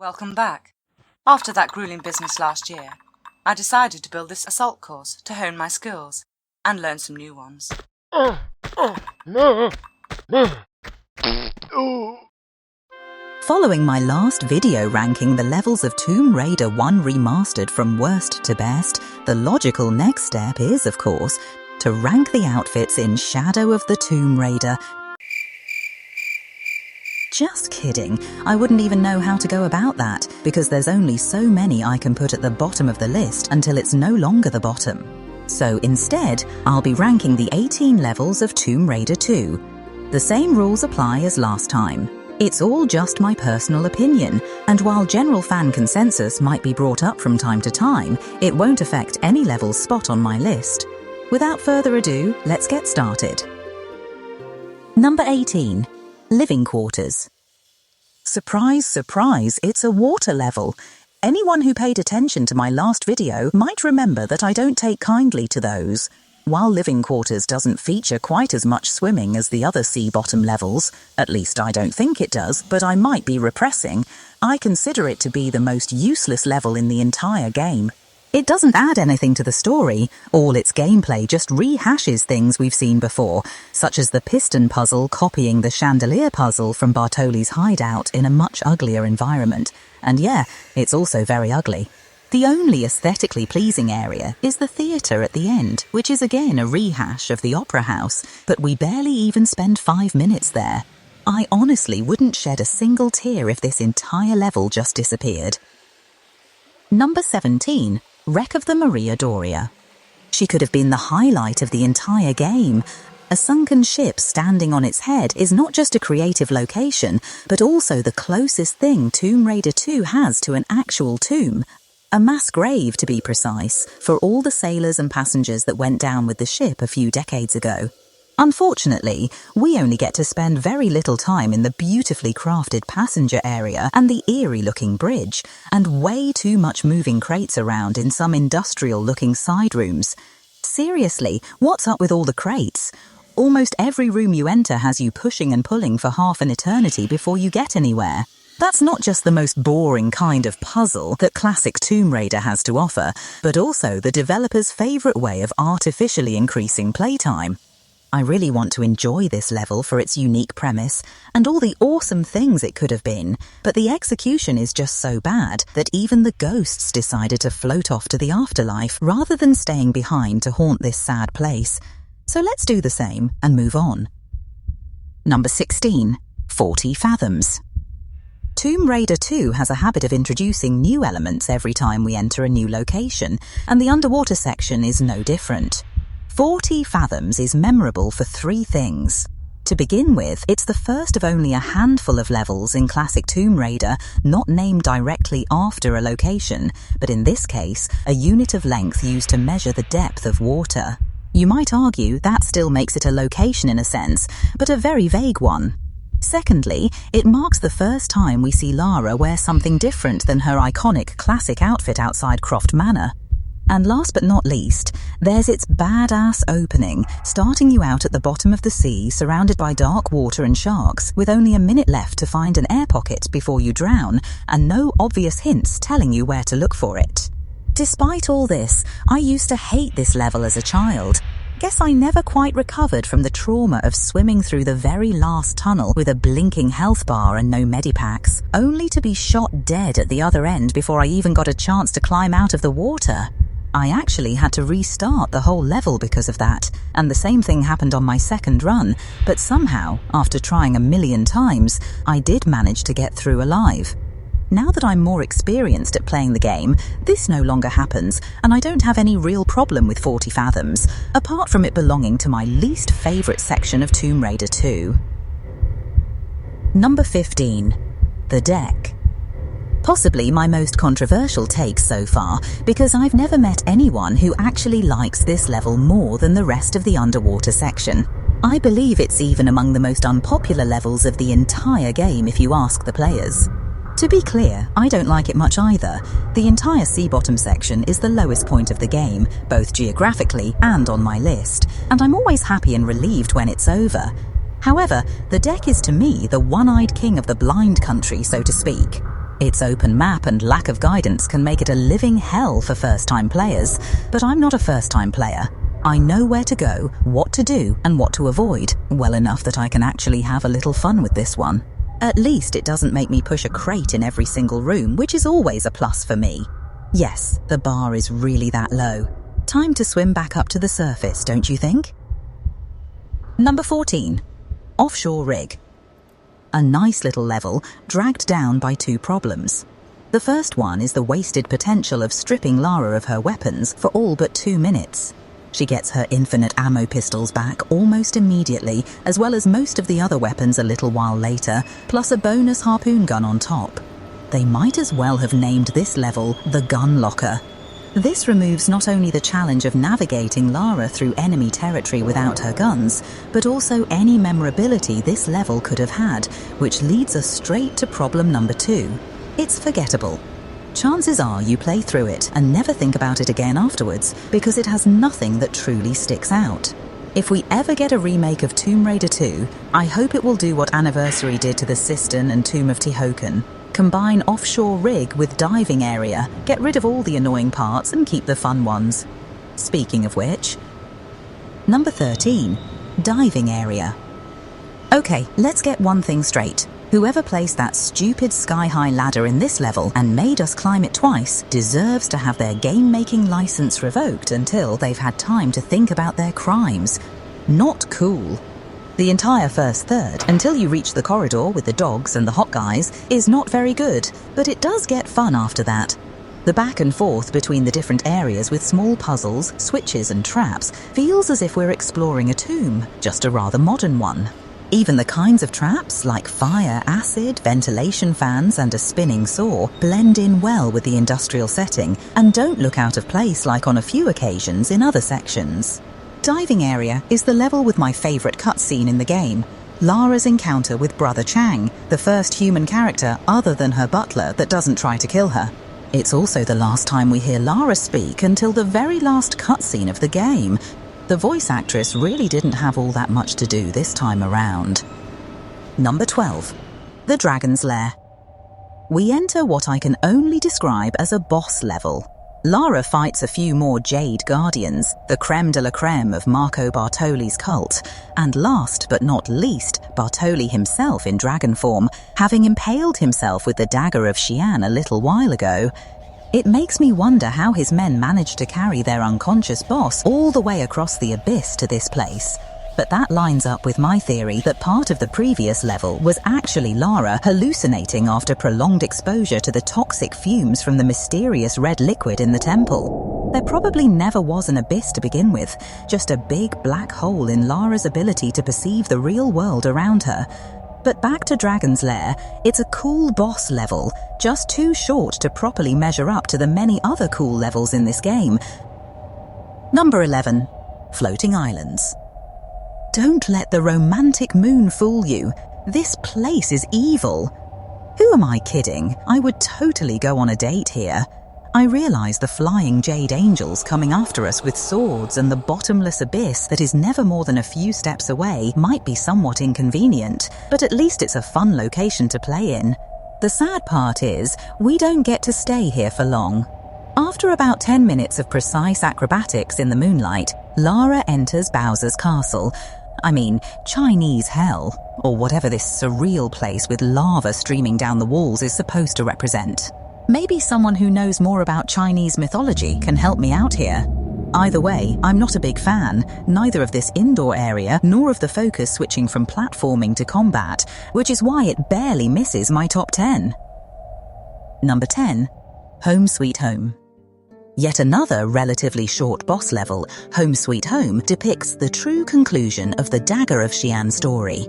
Welcome back. After that grueling business last year, I decided to build this assault course to hone my skills and learn some new ones. Following my last video ranking the levels of Tomb Raider 1 Remastered from worst to best, the logical next step is, of course, to rank the outfits in Shadow of the Tomb Raider. Just kidding, I wouldn't even know how to go about that, because there's only so many I can put at the bottom of the list until it's no longer the bottom. So instead, I'll be ranking the 18 levels of Tomb Raider 2. The same rules apply as last time. It's all just my personal opinion, and while general fan consensus might be brought up from time to time, it won't affect any level's spot on my list. Without further ado, let's get started. Number 18. Living Quarters. Surprise, surprise, it's a water level. Anyone who paid attention to my last video might remember that I don't take kindly to those. While Living Quarters doesn't feature quite as much swimming as the other sea bottom levels, at least I don't think it does, but I might be repressing, I consider it to be the most useless level in the entire game. It doesn't add anything to the story, all its gameplay just rehashes things we've seen before, such as the piston puzzle copying the chandelier puzzle from Bartoli's hideout in a much uglier environment. And yeah, it's also very ugly. The only aesthetically pleasing area is the theatre at the end, which is again a rehash of the Opera House, but we barely even spend 5 minutes there. I honestly wouldn't shed a single tear if this entire level just disappeared. Number 17. Wreck of the Maria Doria. She could have been the highlight of the entire game. A sunken ship standing on its head is not just a creative location, but also the closest thing Tomb Raider 2 has to an actual tomb. A mass grave, to be precise, for all the sailors and passengers that went down with the ship a few decades ago. Unfortunately, we only get to spend very little time in the beautifully crafted passenger area and the eerie-looking bridge, and way too much moving crates around in some industrial-looking side rooms. Seriously, what's up with all the crates? Almost every room you enter has you pushing and pulling for half an eternity before you get anywhere. That's not just the most boring kind of puzzle that classic Tomb Raider has to offer, but also the developer's favourite way of artificially increasing playtime. I really want to enjoy this level for its unique premise and all the awesome things it could have been, but the execution is just so bad that even the ghosts decided to float off to the afterlife rather than staying behind to haunt this sad place. So let's do the same and move on. Number 16. 40 Fathoms. Tomb Raider 2 has a habit of introducing new elements every time we enter a new location, and the underwater section is no different. 40 Fathoms is memorable for 3 things. To begin with, it's the first of only a handful of levels in classic Tomb Raider not named directly after a location, but in this case, a unit of length used to measure the depth of water. You might argue that still makes it a location in a sense, but a very vague one. Secondly, it marks the first time we see Lara wear something different than her iconic classic outfit outside Croft Manor. And last but not least, there's its badass opening, starting you out at the bottom of the sea surrounded by dark water and sharks, with only a minute left to find an air pocket before you drown, and no obvious hints telling you where to look for it. Despite all this, I used to hate this level as a child. Guess I never quite recovered from the trauma of swimming through the very last tunnel with a blinking health bar and no medipacks, only to be shot dead at the other end before I even got a chance to climb out of the water. I actually had to restart the whole level because of that, and the same thing happened on my second run, but somehow, after trying 1,000,000 times, I did manage to get through alive. Now that I'm more experienced at playing the game, this no longer happens, and I don't have any real problem with 40 Fathoms, apart from it belonging to my least favourite section of Tomb Raider 2. Number 15. The Deck. Possibly my most controversial take so far, because I've never met anyone who actually likes this level more than the rest of the underwater section. I believe it's even among the most unpopular levels of the entire game if you ask the players. To be clear, I don't like it much either. The entire sea bottom section is the lowest point of the game, both geographically and on my list, and I'm always happy and relieved when it's over. However, the deck is to me the one-eyed king of the blind country, so to speak. Its open map and lack of guidance can make it a living hell for first-time players, but I'm not a first-time player. I know where to go, what to do, and what to avoid, well enough that I can actually have a little fun with this one. At least it doesn't make me push a crate in every single room, which is always a plus for me. Yes, the bar is really that low. Time to swim back up to the surface, don't you think? Number 14. Offshore Rig. A nice little level, dragged down by two problems. The first one is the wasted potential of stripping Lara of her weapons for all but 2 minutes. She gets her infinite ammo pistols back almost immediately, as well as most of the other weapons a little while later, plus a bonus harpoon gun on top. They might as well have named this level the Gun Locker. This removes not only the challenge of navigating Lara through enemy territory without her guns, but also any memorability this level could have had, which leads us straight to problem number 2. It's forgettable. Chances are you play through it and never think about it again afterwards, because it has nothing that truly sticks out. If we ever get a remake of Tomb Raider 2, I hope it will do what Anniversary did to the Cistern and Tomb of Tihocan. Combine Offshore Rig with Diving Area, get rid of all the annoying parts and keep the fun ones. Speaking of which... Number 13. Diving Area. Okay, let's get one thing straight. Whoever placed that stupid sky-high ladder in this level and made us climb it twice deserves to have their game-making license revoked until they've had time to think about their crimes. Not cool. The entire first third, until you reach the corridor with the dogs and the hot guys, is not very good, but it does get fun after that. The back and forth between the different areas with small puzzles, switches and traps feels as if we're exploring a tomb, just a rather modern one. Even the kinds of traps, like fire, acid, ventilation fans and a spinning saw, blend in well with the industrial setting and don't look out of place like on a few occasions in other sections. Diving Area is the level with my favourite cutscene in the game, Lara's encounter with Brother Chang, the first human character other than her butler that doesn't try to kill her. It's also the last time we hear Lara speak until the very last cutscene of the game. The voice actress really didn't have all that much to do this time around. Number 12. The Dragon's Lair. We enter what I can only describe as a boss level. Lara fights a few more Jade Guardians, the creme de la creme of Marco Bartoli's cult, and last but not least, Bartoli himself in dragon form, having impaled himself with the dagger of Xian a little while ago. It makes me wonder how his men managed to carry their unconscious boss all the way across the abyss to this place. But that lines up with my theory that part of the previous level was actually Lara hallucinating after prolonged exposure to the toxic fumes from the mysterious red liquid in the temple. There probably never was an abyss to begin with, just a big black hole in Lara's ability to perceive the real world around her. But back to Dragon's Lair, it's a cool boss level, just too short to properly measure up to the many other cool levels in this game. Number 11. Floating Islands. Don't let the romantic moon fool you. This place is evil. Who am I kidding? I would totally go on a date here. I realise the flying jade angels coming after us with swords and the bottomless abyss that is never more than a few steps away might be somewhat inconvenient, but at least it's a fun location to play in. The sad part is, we don't get to stay here for long. After about 10 minutes of precise acrobatics in the moonlight, Lara enters Bowser's castle. Chinese hell, or whatever this surreal place with lava streaming down the walls is supposed to represent. Maybe someone who knows more about Chinese mythology can help me out here. Either way, I'm not a big fan, neither of this indoor area nor of the focus switching from platforming to combat, which is why it barely misses my top 10. Number 10. Home Sweet Home. Yet another relatively short boss level, Home Sweet Home, depicts the true conclusion of the Dagger of Xian story.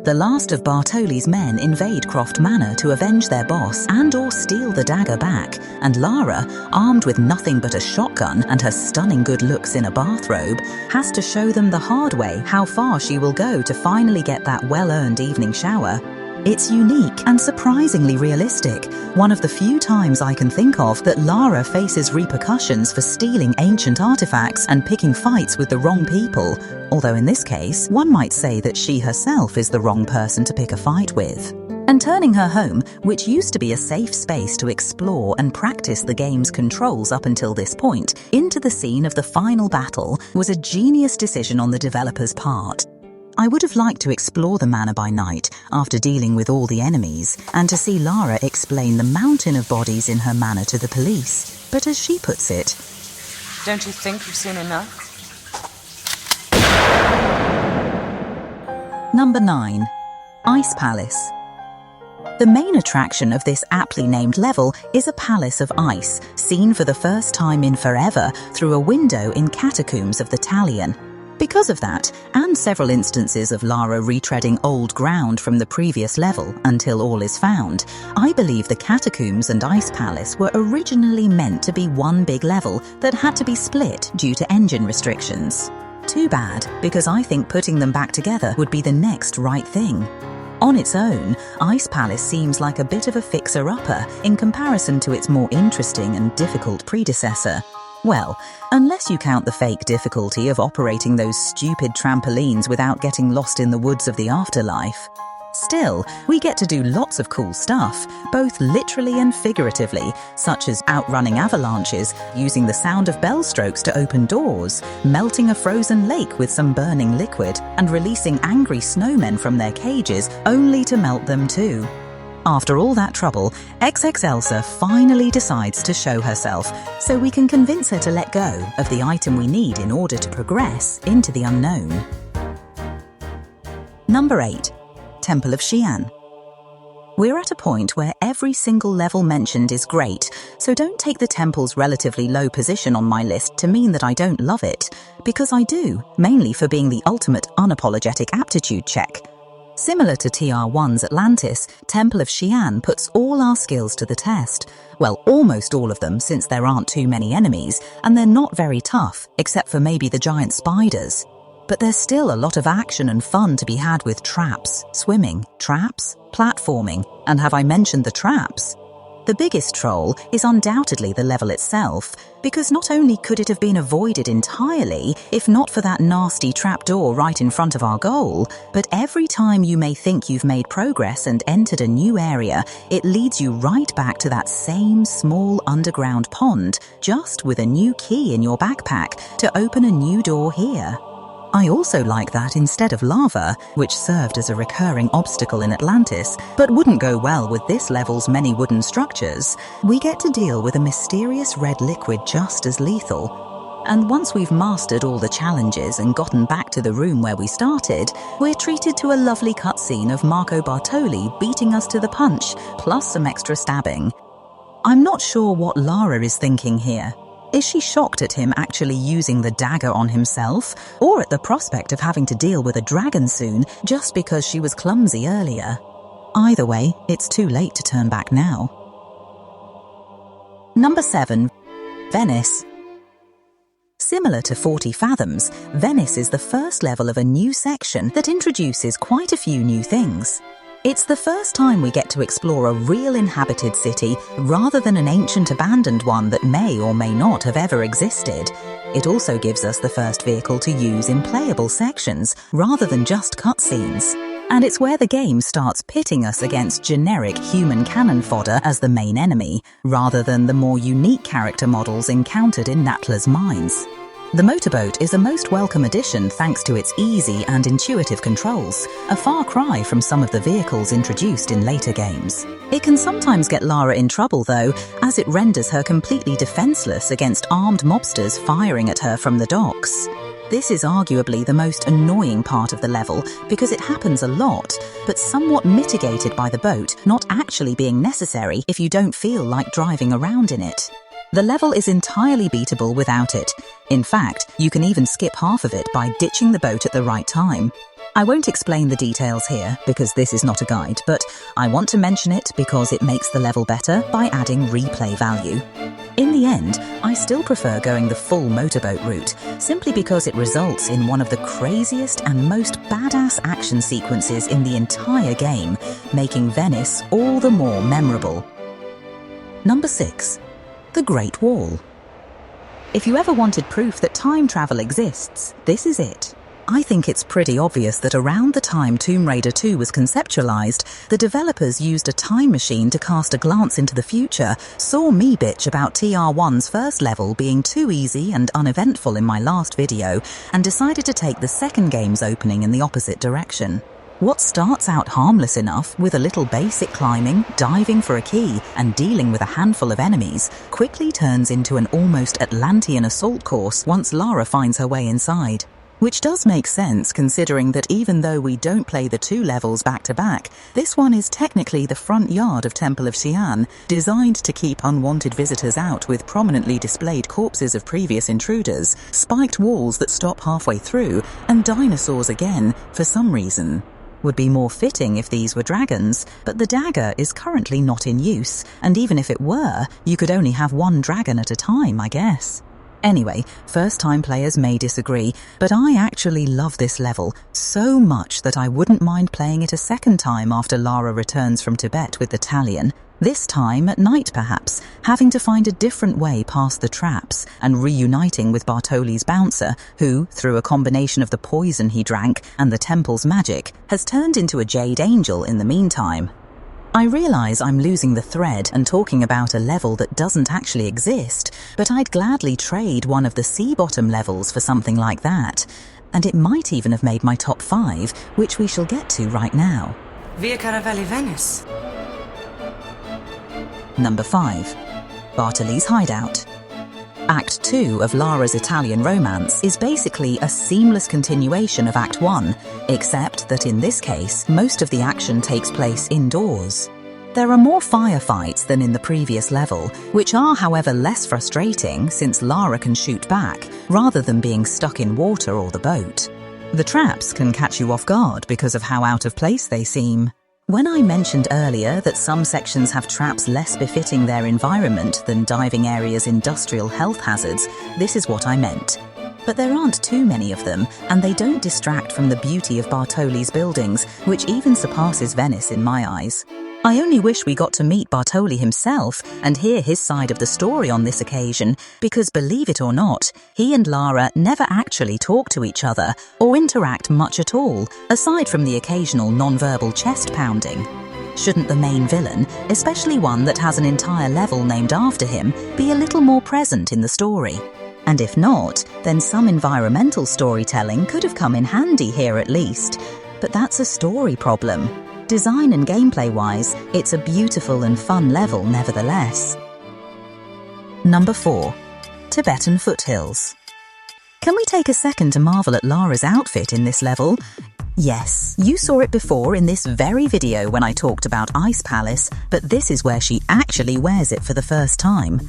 The last of Bartoli's men invade Croft Manor to avenge their boss and/or steal the dagger back, and Lara, armed with nothing but a shotgun and her stunning good looks in a bathrobe, has to show them the hard way how far she will go to finally get that well-earned evening shower. It's unique and surprisingly realistic, one of the few times I can think of that Lara faces repercussions for stealing ancient artifacts and picking fights with the wrong people, although in this case, one might say that she herself is the wrong person to pick a fight with. And turning her home, which used to be a safe space to explore and practice the game's controls up until this point, into the scene of the final battle was a genius decision on the developer's part. I would have liked to explore the manor by night after dealing with all the enemies and to see Lara explain the mountain of bodies in her manor to the police. But as she puts it, Don't you think you've seen enough? Number 9. Ice Palace. The main attraction of this aptly named level is a palace of ice, seen for the first time in forever through a window in catacombs of the Talion. Because of that, and several instances of Lara retreading old ground from the previous level until all is found, I believe the catacombs and ice palace were originally meant to be one big level that had to be split due to engine restrictions. Too bad, because I think putting them back together would be the next right thing. On its own, Ice Palace seems like a bit of a fixer-upper in comparison to its more interesting and difficult predecessor. Well, unless you count the fake difficulty of operating those stupid trampolines without getting lost in the woods of the afterlife. Still, we get to do lots of cool stuff, both literally and figuratively, such as outrunning avalanches, using the sound of bell strokes to open doors, melting a frozen lake with some burning liquid, and releasing angry snowmen from their cages only to melt them too. After all that trouble, XX Elsa finally decides to show herself, so we can convince her to let go of the item we need in order to progress into the unknown. Number 8. Temple of Xi'an. We're at a point where every single level mentioned is great, so don't take the temple's relatively low position on my list to mean that I don't love it, because I do, mainly for being the ultimate unapologetic aptitude check. Similar to TR1's Atlantis, Temple of Xi'an puts all our skills to the test. Well, almost all of them, since there aren't too many enemies, and they're not very tough, except for maybe the giant spiders. But there's still a lot of action and fun to be had with traps, swimming, traps, platforming, and have I mentioned the traps? The biggest troll is undoubtedly the level itself, because not only could it have been avoided entirely if not for that nasty trapdoor right in front of our goal, but every time you may think you've made progress and entered a new area, it leads you right back to that same small underground pond, just with a new key in your backpack to open a new door here. I also like that instead of lava, which served as a recurring obstacle in Atlantis, but wouldn't go well with this level's many wooden structures, we get to deal with a mysterious red liquid just as lethal. And once we've mastered all the challenges and gotten back to the room where we started, we're treated to a lovely cutscene of Marco Bartoli beating us to the punch, plus some extra stabbing. I'm not sure what Lara is thinking here. Is she shocked at him actually using the dagger on himself, or at the prospect of having to deal with a dragon soon just because she was clumsy earlier? Either way, it's too late to turn back now. Number 7. Venice. Similar to 40 Fathoms, Venice is the first level of a new section that introduces quite a few new things. It's the first time we get to explore a real inhabited city rather than an ancient abandoned one that may or may not have ever existed. It also gives us the first vehicle to use in playable sections rather than just cutscenes. And it's where the game starts pitting us against generic human cannon fodder as the main enemy, rather than the more unique character models encountered in Natla's mines. The motorboat is a most welcome addition thanks to its easy and intuitive controls, a far cry from some of the vehicles introduced in later games. It can sometimes get Lara in trouble though, as it renders her completely defenseless against armed mobsters firing at her from the docks. This is arguably the most annoying part of the level because it happens a lot, but somewhat mitigated by the boat not actually being necessary if you don't feel like driving around in it. The level is entirely beatable without it. In fact, you can even skip half of it by ditching the boat at the right time. I won't explain the details here because this is not a guide, but I want to mention it because it makes the level better by adding replay value. In the end, I still prefer going the full motorboat route, simply because it results in one of the craziest and most badass action sequences in the entire game, making Venice all the more memorable. Number 6. The Great Wall. If you ever wanted proof that time travel exists, this is it. I think it's pretty obvious that around the time Tomb Raider 2 was conceptualized, the developers used a time machine to cast a glance into the future, saw me bitch about TR1's first level being too easy and uneventful in my last video, and decided to take the second game's opening in the opposite direction. What starts out harmless enough, with a little basic climbing, diving for a key, and dealing with a handful of enemies, quickly turns into an almost Atlantean assault course once Lara finds her way inside. Which does make sense considering that even though we don't play the two levels back to back, this one is technically the front yard of Temple of Xi'an, designed to keep unwanted visitors out with prominently displayed corpses of previous intruders, spiked walls that stop halfway through, and dinosaurs again, for some reason. Would be more fitting if these were dragons, but the dagger is currently not in use, and even if it were, you could only have one dragon at a time, I guess. Anyway, first-time players may disagree, but I actually love this level so much that I wouldn't mind playing it a second time after Lara returns from Tibet with the Talion. This time at night perhaps, having to find a different way past the traps and reuniting with Bartoli's bouncer, who, through a combination of the poison he drank and the temple's magic, has turned into a Jade Angel in the meantime. I realise I'm losing the thread and talking about a level that doesn't actually exist, but I'd gladly trade one of the sea bottom levels for something like that. And it might even have made my top 5, which we shall get to right now. Via Caravelli, Venice. Number 5. Bartoli's Hideout. Act 2 of Lara's Italian romance is basically a seamless continuation of Act 1, except that in this case, most of the action takes place indoors. There are more firefights than in the previous level, which are however less frustrating since Lara can shoot back, rather than being stuck in water or the boat. The traps can catch you off guard because of how out of place they seem. When I mentioned earlier that some sections have traps less befitting their environment than diving areas' industrial health hazards, this is what I meant. But there aren't too many of them, and they don't distract from the beauty of Bartoli's buildings, which even surpasses Venice in my eyes. I only wish we got to meet Bartoli himself and hear his side of the story on this occasion, because believe it or not, he and Lara never actually talk to each other or interact much at all, aside from the occasional non-verbal chest pounding. Shouldn't the main villain, especially one that has an entire level named after him, be a little more present in the story? And if not, then some environmental storytelling could have come in handy here at least. But that's a story problem. Design and gameplay-wise, it's a beautiful and fun level nevertheless. Number 4. Tibetan Foothills. Can we take a second to marvel at Lara's outfit in this level? Yes, you saw it before in this very video when I talked about Ice Palace, but this is where she actually wears it for the first time.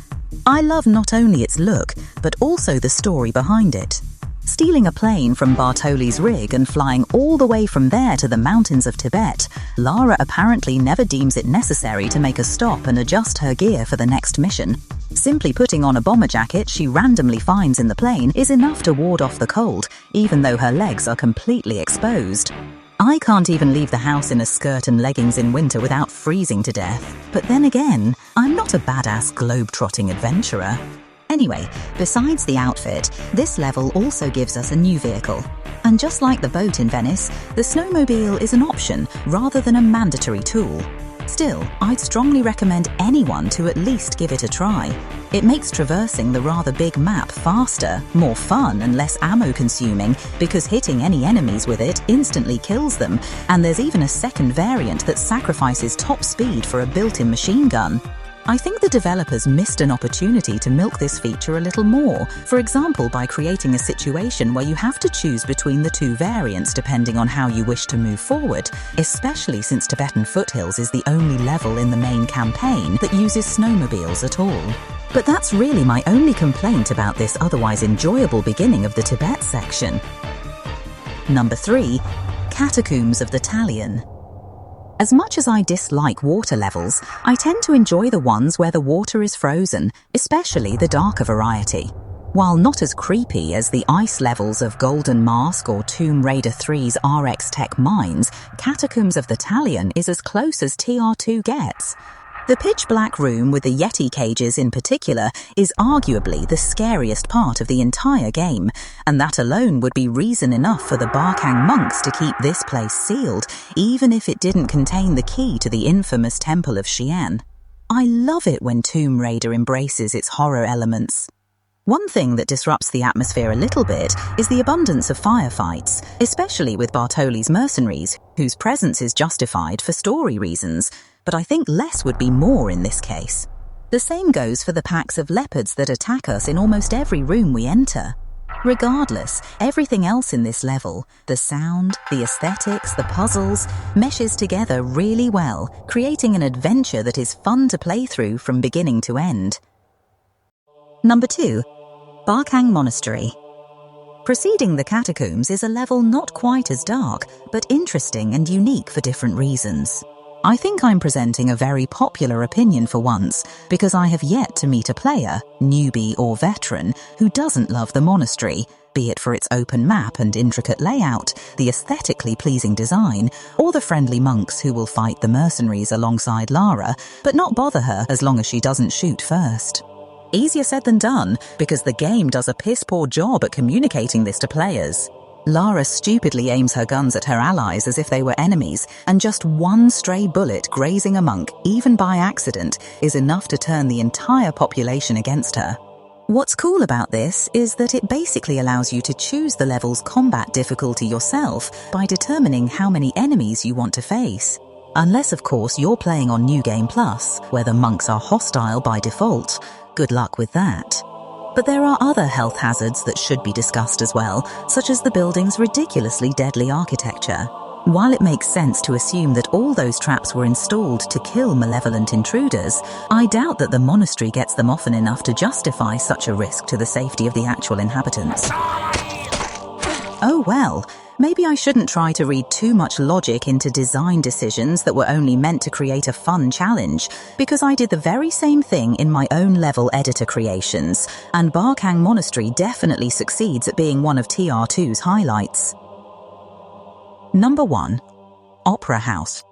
I love not only its look, but also the story behind it. Stealing a plane from Bartoli's rig and flying all the way from there to the mountains of Tibet, Lara apparently never deems it necessary to make a stop and adjust her gear for the next mission. Simply putting on a bomber jacket she randomly finds in the plane is enough to ward off the cold, even though her legs are completely exposed. I can't even leave the house in a skirt and leggings in winter without freezing to death. But then again, I'm not a badass globe-trotting adventurer. Anyway, besides the outfit, this level also gives us a new vehicle. And just like the boat in Venice, the snowmobile is an option rather than a mandatory tool. Still, I'd strongly recommend anyone to at least give it a try. It makes traversing the rather big map faster, more fun and less ammo-consuming because hitting any enemies with it instantly kills them, and there's even a second variant that sacrifices top speed for a built-in machine gun. I think the developers missed an opportunity to milk this feature a little more, for example by creating a situation where you have to choose between the two variants depending on how you wish to move forward, especially since Tibetan Foothills is the only level in the main campaign that uses snowmobiles at all. But that's really my only complaint about this otherwise enjoyable beginning of the Tibet section. Number 3. Catacombs of the Talion. As much as I dislike water levels, I tend to enjoy the ones where the water is frozen, especially the darker variety. While not as creepy as the ice levels of Golden Mask or Tomb Raider 3's RX Tech Mines, Catacombs of the Talion is as close as TR2 gets. The pitch-black room with the Yeti cages in particular is arguably the scariest part of the entire game, and that alone would be reason enough for the Barkhang monks to keep this place sealed, even if it didn't contain the key to the infamous Temple of Xi'an. I love it when Tomb Raider embraces its horror elements. One thing that disrupts the atmosphere a little bit is the abundance of firefights, especially with Bartoli's mercenaries, whose presence is justified for story reasons, but I think less would be more in this case. The same goes for the packs of leopards that attack us in almost every room we enter. Regardless, everything else in this level, the sound, the aesthetics, the puzzles, meshes together really well, creating an adventure that is fun to play through from beginning to end. Number 2. Barkhang Monastery. Preceding the Catacombs is a level not quite as dark, but interesting and unique for different reasons. I think I'm presenting a very popular opinion for once, because I have yet to meet a player, newbie or veteran, who doesn't love the monastery, be it for its open map and intricate layout, the aesthetically pleasing design, or the friendly monks who will fight the mercenaries alongside Lara, but not bother her as long as she doesn't shoot first. Easier said than done, because the game does a piss-poor job at communicating this to players. Lara stupidly aims her guns at her allies as if they were enemies, and just one stray bullet grazing a monk, even by accident, is enough to turn the entire population against her. What's cool about this is that it basically allows you to choose the level's combat difficulty yourself by determining how many enemies you want to face. Unless, of course, you're playing on New Game Plus, where the monks are hostile by default. Good luck with that. But there are other health hazards that should be discussed as well, such as the building's ridiculously deadly architecture. While it makes sense to assume that all those traps were installed to kill malevolent intruders, I doubt that the monastery gets them often enough to justify such a risk to the safety of the actual inhabitants. Oh well, maybe I shouldn't try to read too much logic into design decisions that were only meant to create a fun challenge, because I did the very same thing in my own level editor creations, and Barkhang Monastery definitely succeeds at being one of TR2's highlights. Number 1. Opera House.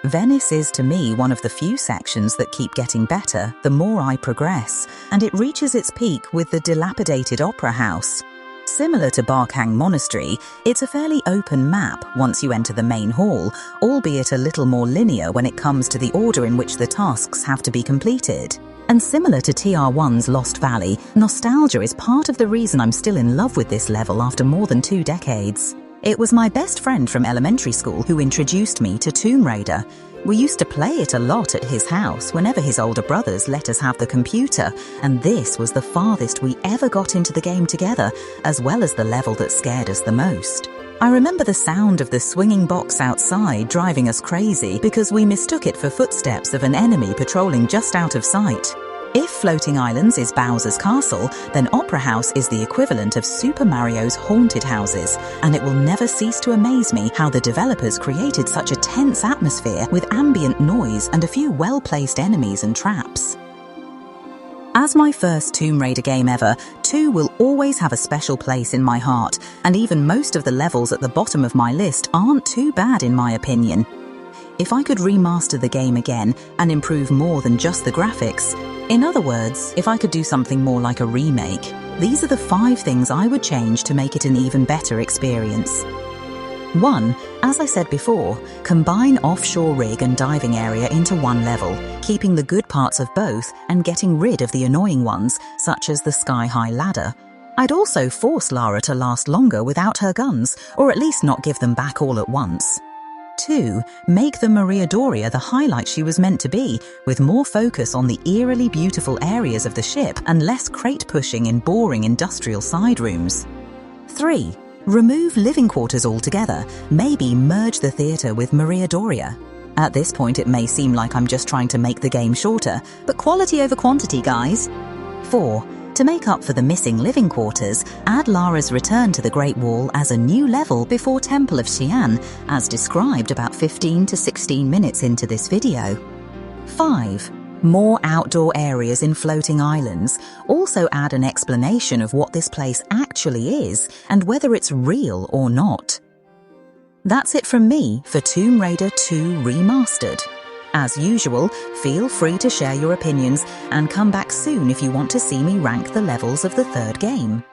Venice is to me one of the few sections that keep getting better the more I progress, and it reaches its peak with the dilapidated Opera House. Similar to Barkhang Monastery, it's a fairly open map once you enter the main hall, albeit a little more linear when it comes to the order in which the tasks have to be completed. And similar to TR1's Lost Valley, nostalgia is part of the reason I'm still in love with this level after more than 2 decades. It was my best friend from elementary school who introduced me to Tomb Raider. We used to play it a lot at his house whenever his older brothers let us have the computer, and this was the farthest we ever got into the game together, as well as the level that scared us the most. I remember the sound of the swinging box outside driving us crazy because we mistook it for footsteps of an enemy patrolling just out of sight. If Floating Islands is Bowser's castle, then Opera House is the equivalent of Super Mario's haunted houses, and it will never cease to amaze me how the developers created such a tense atmosphere with ambient noise and a few well-placed enemies and traps. As my first Tomb Raider game ever, 2 will always have a special place in my heart, and even most of the levels at the bottom of my list aren't too bad in my opinion. If I could remaster the game again and improve more than just the graphics, in other words, if I could do something more like a remake, these are the 5 things I would change to make it an even better experience. 1. As I said before, combine offshore rig and diving area into one level, keeping the good parts of both and getting rid of the annoying ones, such as the sky-high ladder. I'd also force Lara to last longer without her guns, or at least not give them back all at once. 2. Make the Maria Doria the highlight she was meant to be, with more focus on the eerily beautiful areas of the ship and less crate pushing in boring industrial side rooms. 3. Remove living quarters altogether, maybe merge the theatre with Maria Doria. At this point it may seem like I'm just trying to make the game shorter, but quality over quantity, guys. 4. To make up for the missing living quarters, add Lara's return to the Great Wall as a new level before Temple of Xi'an, as described about 15 to 16 minutes into this video. 5. More outdoor areas in Floating Islands. Also add an explanation of what this place actually is and whether it's real or not. That's it from me for Tomb Raider 2 Remastered. As usual, feel free to share your opinions and come back soon if you want to see me rank the levels of the third game.